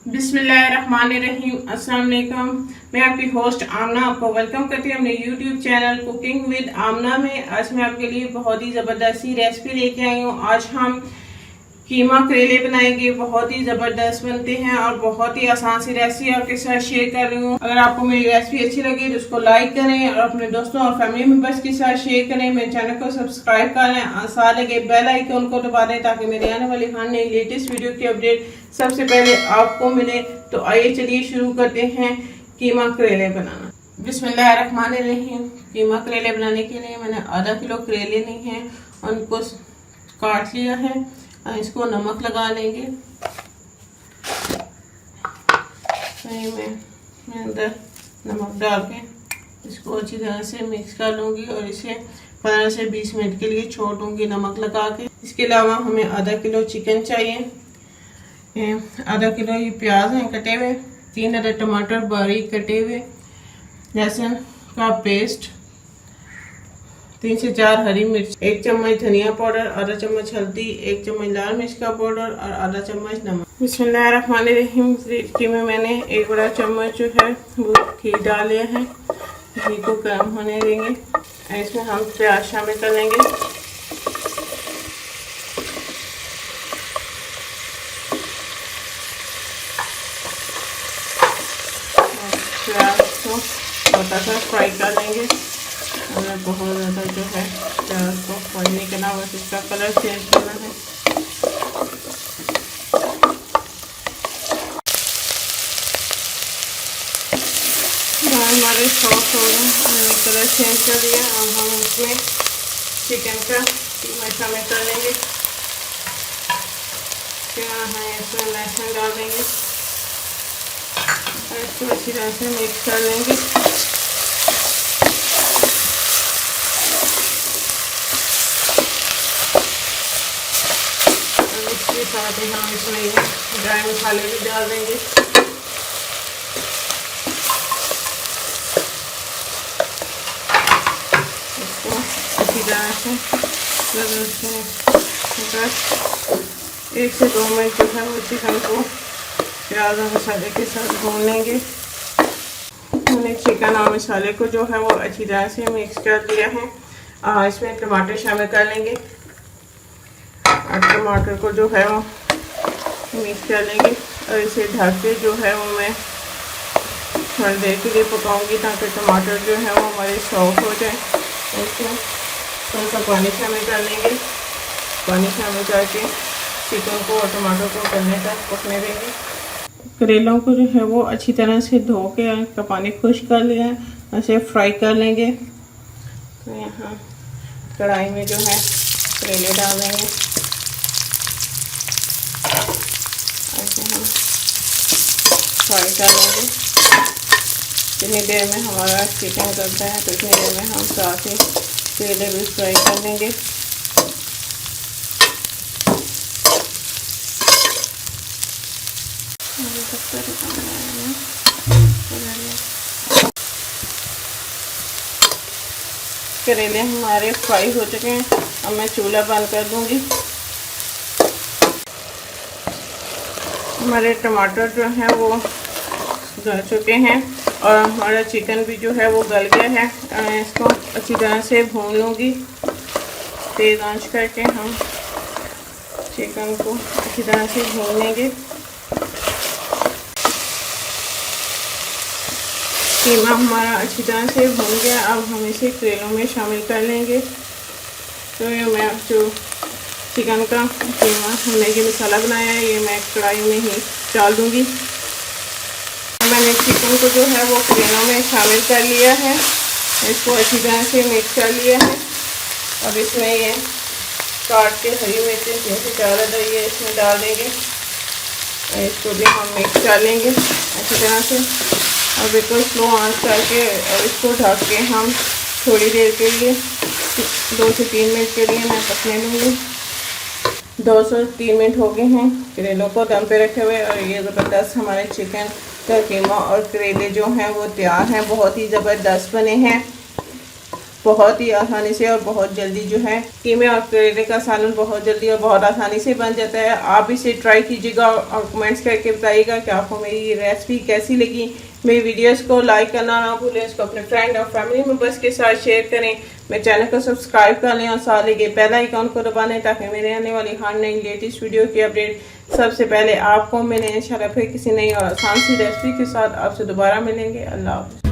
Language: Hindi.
बिस्मिल्लाहिर्रहमानिर्रहीम। अस्सलाम वालेकुम। मैं आपकी होस्ट आमना आपको वेलकम करती हूँ अपने यूट्यूब चैनल कुकिंग विद आमना में। आज मैं आपके लिए बहुत ही ज़बरदस्त सी रेसिपी लेके आई हूँ। आज हम कीमा करेले बनाएंगे। बहुत ही ज़बरदस्त बनते हैं और बहुत ही आसान सी रेसिपी आपके साथ शेयर कर रही हूँ। अगर आपको मेरी रेसिपी अच्छी लगी तो उसको लाइक करें और अपने दोस्तों और फैमिली मेम्बर्स के साथ शेयर करें। मेरे चैनल को सब्सक्राइब करें, साथ लगे बेल आइकन को दबा दें ताकि मेरे आने वाली हर नई लेटेस्ट वीडियो की अपडेट सबसे पहले आपको मिले। तो आइए चलिए शुरू करते हैं कीमा करेले बनाना। बिस्मिल्लाहिर्रहमानिर्रहीम। कीमा करेले बनाने के लिए मैंने आधा किलो करेले लिए हैं, उनको काट लिया है। इसको नमक लगा लेंगे। मैं अंदर नमक डाल के इसको अच्छी तरह से मिक्स कर लूँगी और इसे 15 से 20 मिनट के लिए छोड़ दूँगी नमक लगा के। इसके अलावा हमें आधा किलो चिकन चाहिए, आधा किलो ये प्याज हैं कटे हुए, 3 अदद टमाटर बारीक कटे हुए, लहसुन का पेस्ट, 3 से 4 हरी मिर्च, 1 चम्मच धनिया पाउडर, आधा चम्मच हल्दी, 1 चम्मच लाल मिर्च का पाउडर और आधा चम्मच नमक। बिस्मिल्लाहिर्रहमानिर्रहीम। घी में मैंने 1 बड़ा चम्मच जो है वो घी डाल लिया है। घी को गर्म होने देंगे। इसमें हम प्याज शामिल कर लेंगे। प्याज को छोटा सा फ्राई कर लेंगे और बहुत ज़्यादा जो है प्याज को फ्राई नहीं करना, बस इसका कलर चेंज करना है। हमारे सॉफ्ट हो गए, कलर चेंज कर दिया। अब हम इसमें चिकन का कीमा शामिल कर लेंगे। इसमें लहसुन डाल देंगे और इसको अच्छी तरह से मिक्स कर लेंगे। और इसके साथ ही हम इसमें ड्राई मसाले भी डाल देंगे। इसको अच्छी तरह से बस 1 से 2 मिनट जो है वो चिकन को प्याज और मसाले के साथ भून लेंगे। हमने चिकन और मसाले को जो है वो अच्छी तरह से मिक्स कर दिया है। इसमें टमाटर शामिल कर लेंगे और टमाटर को जो है वो मिक्स कर लेंगे और इसे ढक के जो है वो मैं थोड़ी देर के लिए पकाऊंगी ताकि टमाटर जो है वो हमारे सॉफ्ट हो जाए। इसमें थोड़ा सा पानी शामिल कर लेंगे। पानी शामिल करके चिकन को और टमाटर को गलने तक पकने देंगे। करेलों को जो है वो अच्छी तरह से धो के का पानी खुश्क कर लिया है, ऐसे फ्राई कर लेंगे। तो यहाँ कढ़ाई में जो है करेले डाल देंगे। ऐसे हम फ्राई कर लेंगे। जितनी देर में हमारा चिकन करता है तो इतनी देर में हम साथ ही करेले भी फ्राई कर लेंगे। करेले हमारे फ्राई हो चुके हैं। अब मैं चूल्हा बंद कर दूंगी। हमारे टमाटर जो हैं वो गल चुके हैं और हमारा चिकन भी जो है वो गल गया है। इसको अच्छी तरह से भून लूँगी। तेज़ आंच करके हम चिकन को अच्छी तरह से भून लेंगे। कीमा हमारा अच्छी तरह से भून गया। अब हम इसे करेलों में शामिल कर लेंगे। तो ये मैं जो चिकन का कीमा हमने ये मसाला बनाया है ये मैं कढ़ाई में ही डाल दूँगी। मैंने चिकन को जो है वो करेलों में शामिल कर लिया है। इसको अच्छी तरह से मिक्स कर लिया है। अब इसमें ये काट के हरी मिर्चें 3 से 4 अदद ये इसमें डाल देंगे। इसको भी हम मिक्स कर लेंगे अच्छी तरह से और बिल्कुल स्लो आंच करके और इसको ढक के हम थोड़ी देर के लिए 2 से 3 मिनट के लिए मैं पकने दूँगी। 2 से 3 मिनट हो गए हैं करेलों को दम पे रखे हुए और ये ज़बरदस्त हमारे चिकन का कीमा और करेले जो हैं वो तैयार हैं। बहुत ही ज़बरदस्त बने हैं। बहुत ही आसानी से और बहुत जल्दी जो है कीमे और करेले का सालन बहुत जल्दी और बहुत आसानी से बन जाता है। आप इसे ट्राई कीजिएगा और कमेंट्स करके बताइएगा कि आपको मेरी रेसिपी कैसी लगी। मेरी वीडियोस को लाइक करना ना भूलें, इसको अपने फ्रेंड और फैमिली मेम्बर्स के साथ शेयर करें। मेरे चैनल को सब्सक्राइब कर लें और साथ लगे बेल आइकन को दबा लें ताकि मेरे आने वाली हर नई लेटेस्ट वीडियो की अपडेट सबसे पहले आपको मिले। इंशाल्लाह फिर किसी नई और आसान सी रेसिपी के साथ आपसे दोबारा मिलेंगे। अल्लाह हाफ़िज़।